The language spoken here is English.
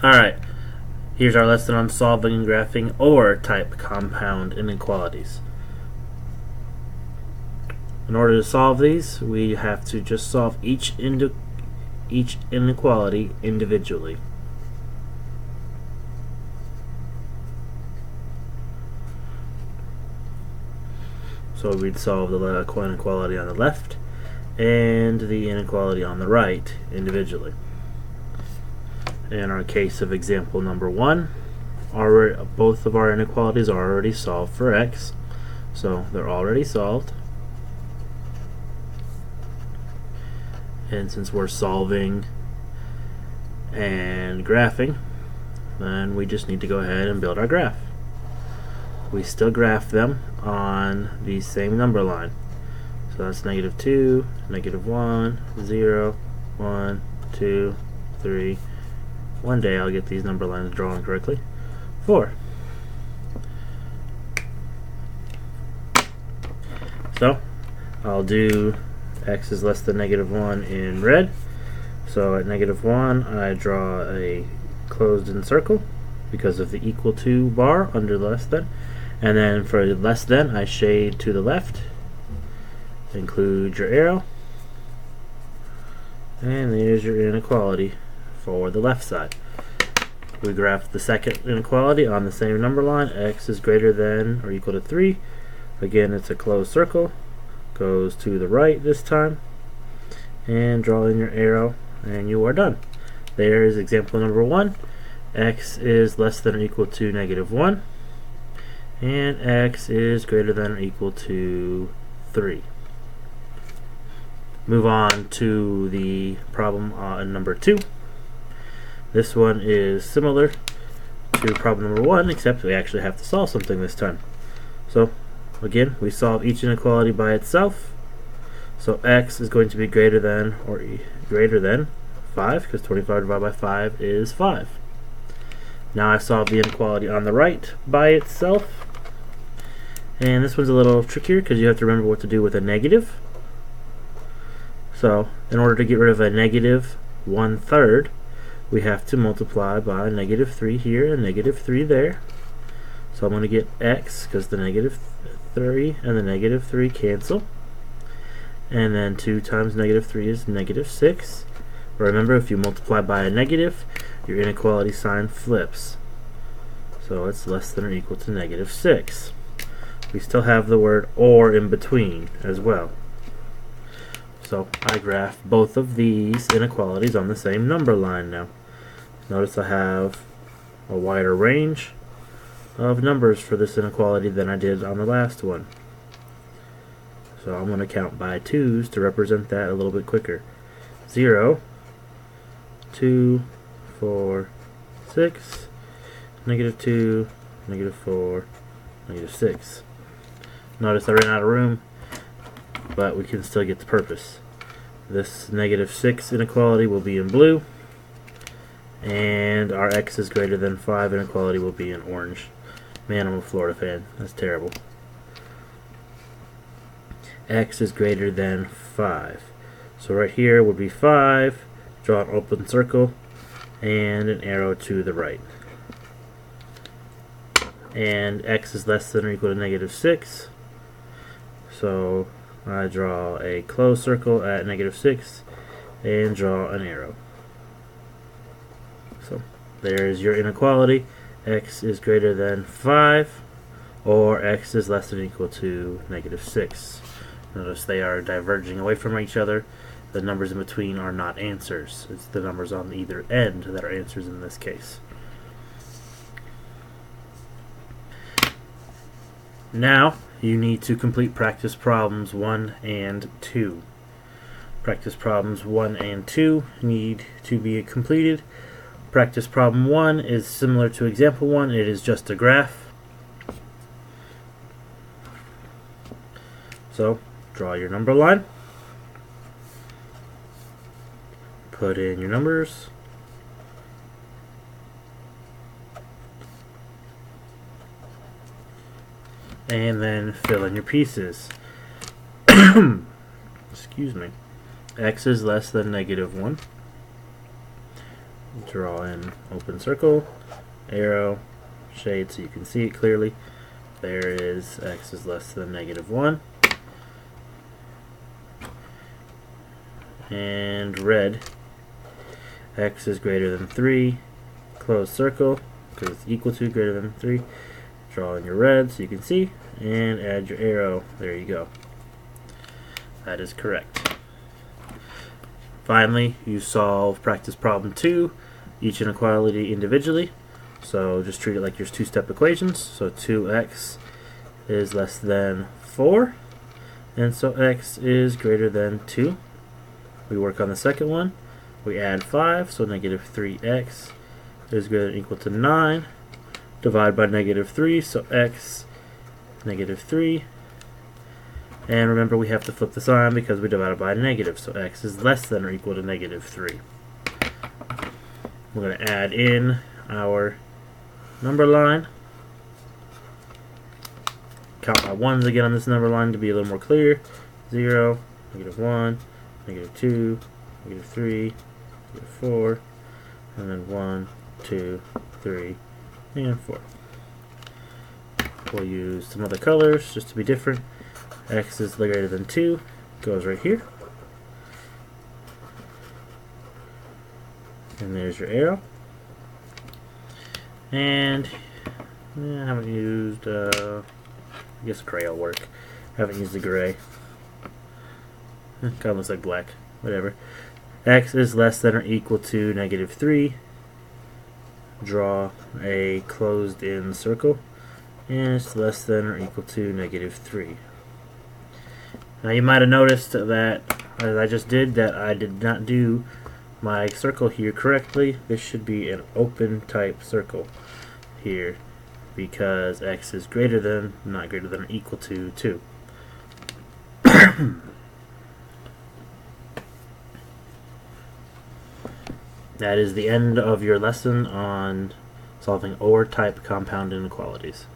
Alright, here's our lesson on solving and graphing OR type compound inequalities. In order to solve these, we have to just solve each inequality individually. So we'd solve the inequality on the left and the inequality on the right individually. In our case of example number 1, both of our inequalities are already solved for x, so they're already solved. And since we're solving and graphing, then we just need to go ahead and build our graph. We still graph them on the same number line. So that's -2, -1, 0, 1, 2, 3. One day I'll get these number lines drawn correctly. 4. So I'll do x is less than -1 in red. So at -1 I draw a closed-in circle because of the equal to bar under less than. And then for less than, I shade to the left. Include your arrow. And there's your inequality for the left side. We graph the second inequality on the same number line. X is greater than or equal to 3. Again, it's a closed circle. Goes to the right this time. And draw in your arrow, and you are done. There's example number 1. X is less than or equal to -1. And x is greater than or equal to 3. Move on to the problem number 2. This one is similar to problem number 1, except we actually have to solve something this time. So again, we solve each inequality by itself. So x is going to be greater than 5, because 25 divided by 5 is 5. Now I solve the inequality on the right by itself. And this one's a little trickier because you have to remember what to do with a negative. So in order to get rid of a -1/3, we have to multiply by -3 here and -3 there. So I'm going to get x, because the -3 and the -3 cancel. And then 2 times -3 is -6. But remember, if you multiply by a negative, your inequality sign flips. So it's less than or equal to -6. We still have the word or in between as well. So I graph both of these inequalities on the same number line now. Notice I have a wider range of numbers for this inequality than I did on the last one. So I'm going to count by 2's to represent that a little bit quicker. 0, 2, 4, 6, -2, -4, -6. Notice I ran out of room, but we can still get the purpose. This -6 inequality will be in blue, and our x is greater than 5 inequality will be in orange. Man, I'm a Florida fan. That's terrible. X is greater than 5. So right here would be 5. Draw an open circle and an arrow to the right. And x is less than or equal to -6. So I draw a closed circle at -6 and draw an arrow. So there's your inequality. X is greater than 5, or x is less than or equal to -6. Notice they are diverging away from each other. The numbers in between are not answers. It's the numbers on either end that are answers in this case. Now you need to complete practice problems 1 and 2. Practice problems 1 and 2 need to be completed. Practice problem 1 is similar to example 1. It is just a graph. So draw your number line. Put in your numbers. And then fill in your pieces. Excuse me. X is less than -1. Draw in open circle, arrow, shade so you can see it clearly. There is x is less than -1. And red, x is greater than 3, close circle, because it's equal to greater than 3. Draw in your red so you can see, and add your arrow. There you go. That is correct. Finally, you solve practice problem 2, each inequality individually. So just treat it like your two-step equations. So 2x is less than 4, and so x is greater than 2. We work on the second one. We add 5, so -3x is greater than or equal to 9. Divide by -3, so x -3. And remember, we have to flip the sign because we divided by a negative, so x is less than or equal to -3. We're going to add in our number line. Count my ones again on this number line to be a little more clear. 0, -1, -2, -3, -4, and then 1, 2, 3, and 4. We'll use some other colors just to be different. X is greater than 2, goes right here. And there's your arrow. And I haven't used, I guess gray will work. Haven't used the gray. Kind of looks like black. Whatever. X is less than or equal to -3. Draw a closed-in circle, and it's less than or equal to -3. Now you might have noticed that, as I just did, that I did not do my circle here correctly. This should be an open type circle here, because x is greater than, not greater than or equal to 2. That is the end of your lesson on solving OR type compound inequalities.